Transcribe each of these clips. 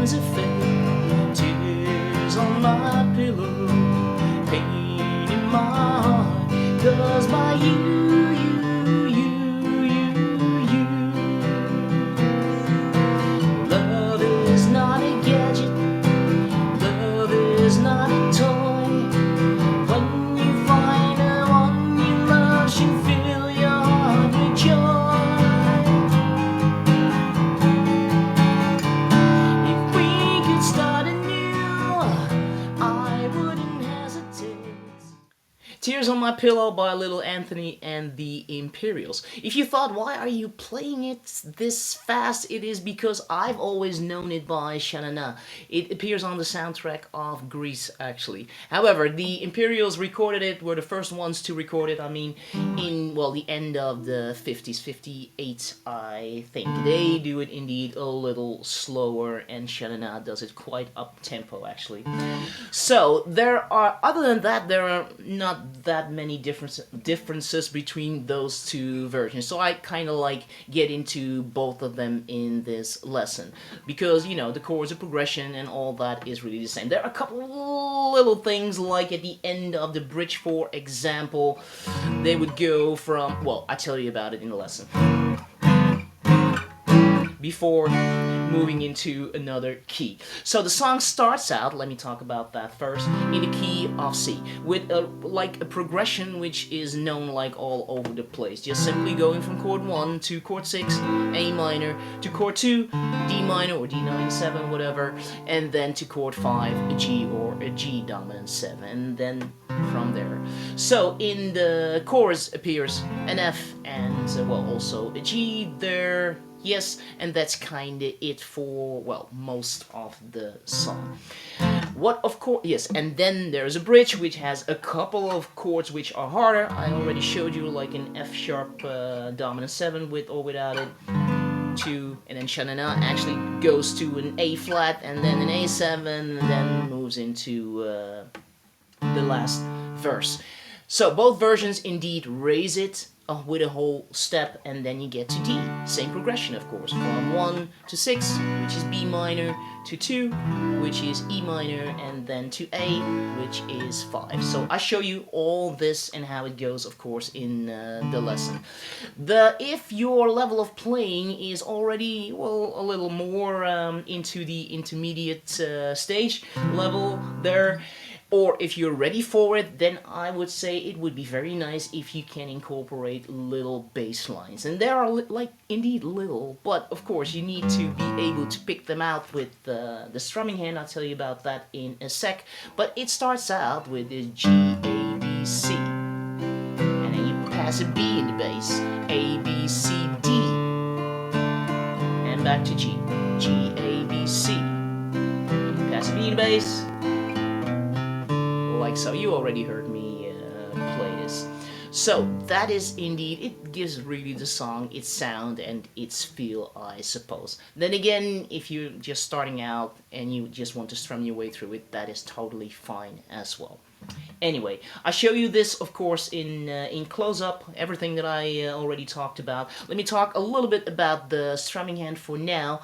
lines of fate, tears on my pillow, pain in my heart, 'cause by you, love is not a gadget, love is not a toy. When you find the one you love, she'll fill your heart with joy. If we could start anew, I wouldn't hesitate. Tears on My Pillow by Little Anthony and the Imperials. If you thought, why are you playing it this fast? It is because I've always known it by Sha Na Na. It appears on the soundtrack of Grease, actually. However, the Imperials recorded it, were the first ones to record it, I mean, in, well, the end of the 50s, 58, I think. They do it indeed a little slower, and Sha Na Na does it quite up-tempo, actually. So, there are, other than that, there are not that many differences between those two versions, so I kind of like get into both of them in this lesson, because you know the chords, the progression and all that is really the same. There are a couple little things, like at the end of the bridge, for example, they would go from, well, I tell you about it in the lesson, before moving into another key. So the song starts out, let me talk about that first, in the key of C, with like a progression which is known like all over the place. Just simply going from chord 1 to chord 6, A minor, to chord 2, D minor or D9 7, whatever, and then to chord 5, a G or a G dominant 7, and then from there. So in the chorus appears an F and, well, also a G there. Yes, and that's kinda it for, well, most of the song. What, of course, yes, and then there's a bridge which has a couple of chords which are harder. I already showed you, like an F sharp dominant 7 with or without it, 2, and then Sha Na Na actually goes to an A flat and then an A7 and then moves into the last verse. So both versions indeed raise it with a whole step, and then you get to D. Same progression, of course, from 1 to 6, which is B minor, to 2, which is E minor, and then to A, which is 5. So I show you all this and how it goes, of course, in the lesson. If your level of playing is already, well, a little more into the intermediate stage level there, or if you're ready for it, then I would say it would be very nice if you can incorporate little bass lines. And there are, like, indeed little, but of course you need to be able to pick them out with the strumming hand. I'll tell you about that in a sec. But it starts out with this G, A, B, C. And then you pass a B in the bass. A, B, C, D. And back to G. G, A, B, C. You pass a B in the bass. Like so. You already heard me play this. So that is indeed, it gives really the song its sound and its feel, I suppose. Then again, if you're just starting out and you just want to strum your way through it, that is totally fine as well. Anyway, I show you this, of course, in close-up, everything that I already talked about. Let me talk a little bit about the strumming hand for now.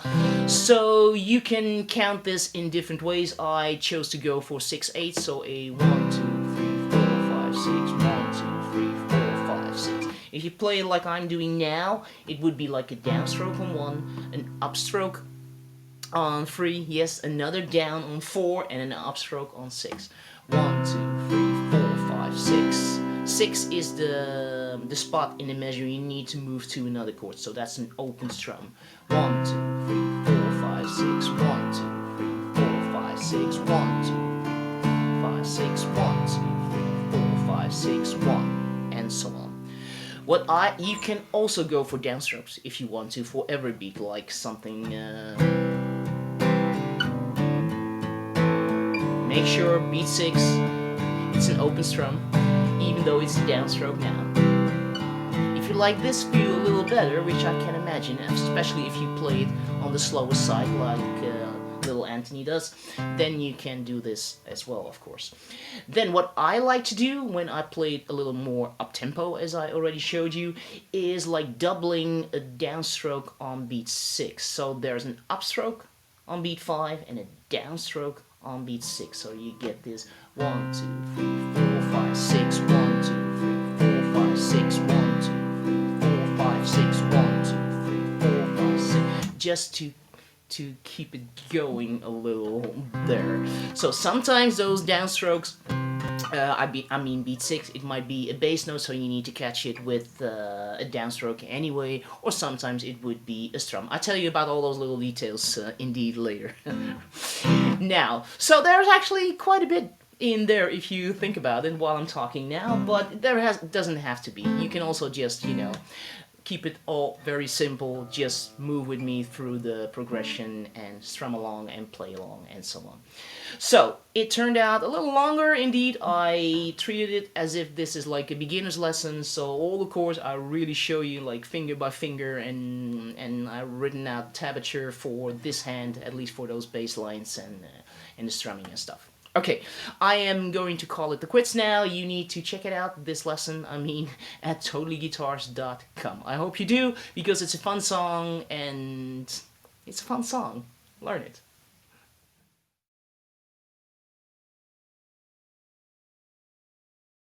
So you can count this in different ways. I chose to go for 6/8, so a 1, 2, 3, 4, 5, 6, 1, 2, 3, 4, 5, 6. If you play it like I'm doing now, it would be like a downstroke on 1, an upstroke on 3, yes, another down on 4, and an upstroke on 6. 1, 2, 3, 4, 5, 6. 6 is the spot in the measure you need to move to another chord, so that's an open strum. 1, 2, 3, 4, 5, 6. 1, 2, 3, 4, 5, 6. 1, 2, 5, 6. 1, 2, 3, 4, 5, 6. 1, and so on. You can also go for downstrokes if you want to for every beat, like something. Make sure beat 6, it's an open strum, even though it's a downstroke now. If you like this feel a little better, which I can imagine, especially if you play it on the slower side like Little Anthony does, then you can do this as well, of course. Then what I like to do when I play it a little more up-tempo, as I already showed you, is like doubling a downstroke on beat 6. So there's an upstroke on beat 5 and a downstroke on beat 6. So you get this 1, 2, 3, 4, 5, 6, 1, 2, 3, 4, 5, 6, 1, 2, 3, 4, 5, 6, 1, 2, 3, 4, 5, 6, just to keep it going a little there. So sometimes those downstrokes, I mean beat 6, it might be a bass note, so you need to catch it with a downstroke anyway, or sometimes it would be a strum. I'll tell you about all those little details indeed later. Now, so there's actually quite a bit in there if you think about it while I'm talking now, but doesn't have to be. You can also just, keep it all very simple, just move with me through the progression and strum along and play along and so on. So, it turned out a little longer indeed. I treated it as if this is like a beginner's lesson, so all the chords I really show you like finger by finger, and I've written out tablature for this hand, at least for those bass lines and the strumming and stuff. Okay, I am going to call it the quits now. You need to check it out, this lesson, at totallyguitars.com. I hope you do, because it's a fun song, and it's a fun song. Learn it.